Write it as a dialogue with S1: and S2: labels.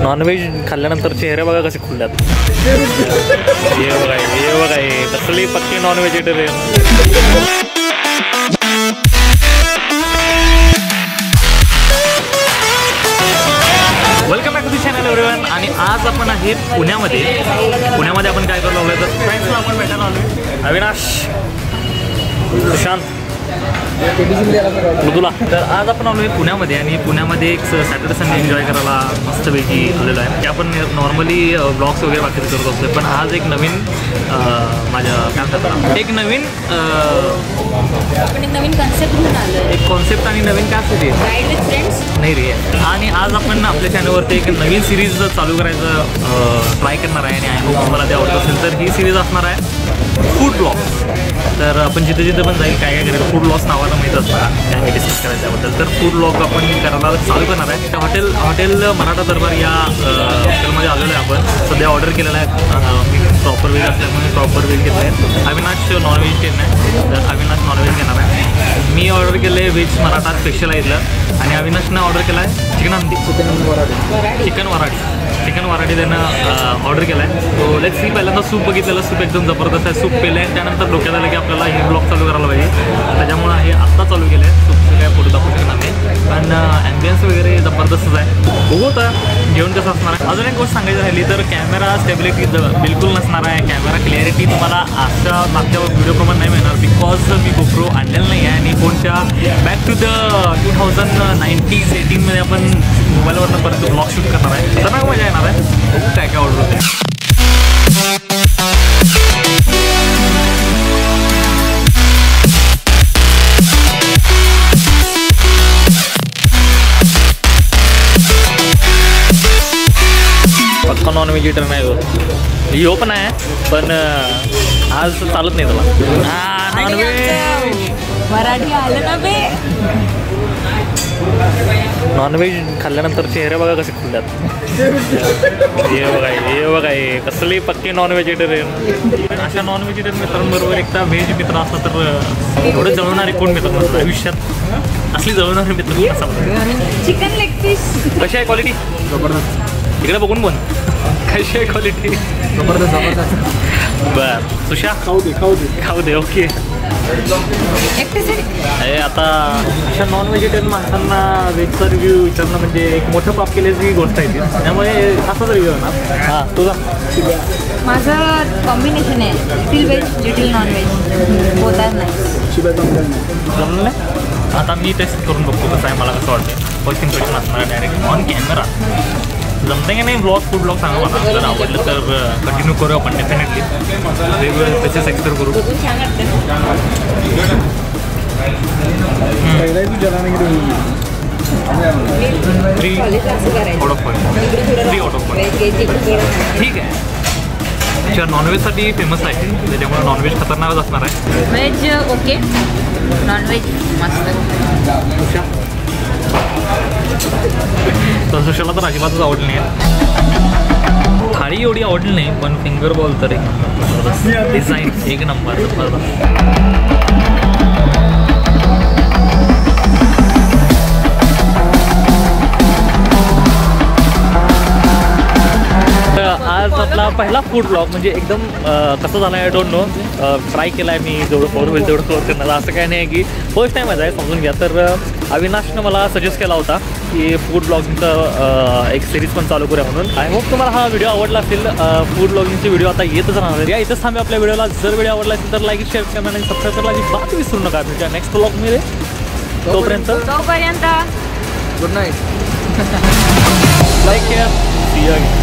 S1: Non veg खाल्ल्यानंतर चेहरे बघा कसे खुलल्यात. हे बघा हे कसली पक्की non vegetarian. Welcome back to the channel everyone. आणि आज आपण आहे पुण्यामध्ये आपण काय करलो आलोय तर फ्रेंड्सला आपण भेटायला आलोय. अविनाश, सुशांत, मृदुला. तर आज आपण आलो आहे पुण्यामध्ये आणि पुण्यामध्ये एक सॅटर्डे संडे एन्जॉय करायला मस्तपैकी आलेलो आहे. की आपण नॉर्मली ब्लॉग्स वगैरे बाकीचे करत असतो, पण आज एक नवीन माझ्या काय म्हणतात एक नवीन कॉन्सेप्ट घेऊन आलो. एक कॉन्सेप्ट आणि नवीन काय असते नाही रे. आणि आज आपण आपल्या चॅनलवरती एक नवीन सिरीज चालू करायचं ट्राय करणार आहे आणि आय होप तुम्हाला ते आवडत असेल. तर ही सिरीज असणार आहे फूड ब्लॉग्स. तर आपण जिथे जिथे पण जाईल काय करायचं फूड ब्लॉग्स नावाला माहीत असतं काय डिस्कस करायचं त्याबद्दल. तर फूड ब्लॉग आपण करायला चालू करणार आहे. त्या हॉटेल मराठा दरबार या हॉटेलमध्ये आलेलो आहे. आपण सध्या ऑर्डर केलेला आहे. मी प्रॉपर वेज असल्यामुळे प्रॉपर वेज घेतलं आहे. अविनाश नॉनव्हेज घेणार आहे, तर अविनाश नॉनव्हेज घेणार आहे. मी ऑर्डर केलं आहे व्हेज मराठा स्पेशल आहे इथलं. आणि अविनाशनं ऑर्डर केला आहे चिकन हंडी चिकन वराडी त्यानं ऑर्डर केला आहे. तो लेट्स सी. पहिल्यांदा सूप बघितलेलं, सूप एकदम जबरदस्त आहे. सूप पेलं आहे, त्यानंतर डोक्यात आलं की आपल्याला हे ब्लॉग चालू करायला पाहिजे. त्याच्यामुळं हे आत्ता चालू केलं आहे. सूपचं काय फोटो दाखवू शकणार नाही, पण ॲम्बियन्स वगैरे जबरदस्तच आहे. बघू आता जेवण कसं असणार आहे. अजून एक गोष्ट सांगायची राहिली तर कॅमेरा स्टेबिलिटी बिलकुल नसणार आहे. कॅमेरा क्लिअरिटी तुम्हाला अशा मागच्या व्हिडिओप्रमाणे नाही मिळणार, बिकॉज मी गोप्रो आणलेलं नाही आहे. आणि फोनच्या बॅक टू द 2019-18 मध्ये आपण मोबाईलवरनं परत ब्लॉग शूट करणार आहे. तर नाही मजा येणार आहे. खूप काय ऑर्डर होते. पक्का नॉन व्हेजिटेरियन आहे हो. यो पण आहे, पण आज चालत नाही त्याला. नॉनव्हेज
S2: व्हराडी आलं ना बे.
S1: नॉनव्हेज खाल्ल्यानंतर चेहरे बघा कसे खुलल्यात. हे बघा हे कसली पक्की नॉन व्हेजिटेरियन. अशा नॉन व्हेजिटेरियन मित्रांबरोबर एकदा व्हेज मित्र असला तर एवढं जळणारे कोण मित्र नसतं आयुष्यात. असली जळणारे मित्र असतात.
S2: चिकन लेग पीस
S1: कशी आहे क्वालिटी? जबरदस्त. इकडे बघून बोल कशी आहे क्वालिटी? जबरदस्त. बरं सुशा खाऊ दे ओके. आता अशा नॉन व्हेजिटेरियन माणसांना व्हेजचा रिव्ह्यू विचारणं म्हणजे एक मोठं पाप केल्याची गोष्ट आहे ती. त्यामुळे असाच रिव्ह्यू होणार. हां तुझा?
S2: माझं कॉम्बिनेशन आहे, little veg little non veg. होतात नाही
S1: जमलं नाही. आता मी टेस्ट करून बघतो कसं आहे, मला कसं वाटतं. फर्स्ट इम्प्रेशन असणार आहे डायरेक्ट ऑन कॅमेरा. जमतं की नाही ब्लॉग फूड ब्लॉग सांगा मला. जर आवडलं तर कंटिन्यू करू आपण डेफिनेटली. वेगवेगळे प्लेसेस एक्सप्लोर करू. Three out of point. ठीक आहे. अच्छा नॉनव्हेजसाठी फेमस आहे त्याच्यामुळे नॉनव्हेज खतरनाकच असणार आहे.
S2: व्हेज ओके, नॉनव्हेज मस्त.
S1: तर सुशाला तर अजिबातच आवडली नाही. थाळी एवढी आवडली नाही, पण फिंगर बॉल तर एक नंबर. डिझाईन एक नंबर जबरदस्त. आज आपला पहिला फूड ब्लॉग म्हणजे एकदम कसं झाला आहे आय डोंट नो. ट्राय केला आहे मी, जेवढं कवर होईल तेवढं कवर करणार. असं काही नाही की फर्स्ट टाईमच आहे, समजून घ्या. तर अविनाशनं मला सजेस्ट केला होता की फूड ब्लॉगिंगचं एक सिरीज पण चालू करूया म्हणून. आय होप तुम्हाला हा व्हिडिओ आवडला असेल. फूड ब्लॉगिंगचे व्हिडिओ आता येतच राहणार. या इथंच थांबे आपल्या व्हिडिओला. जर व्हिडिओ आवडला असेल तर लाईक शेअर करा आणि सबस्क्राईब करायला अजिबात विसरू नका. तुमच्या नेक्स्ट ब्लॉगमध्ये तोपर्यंत good night. Like care. See you again.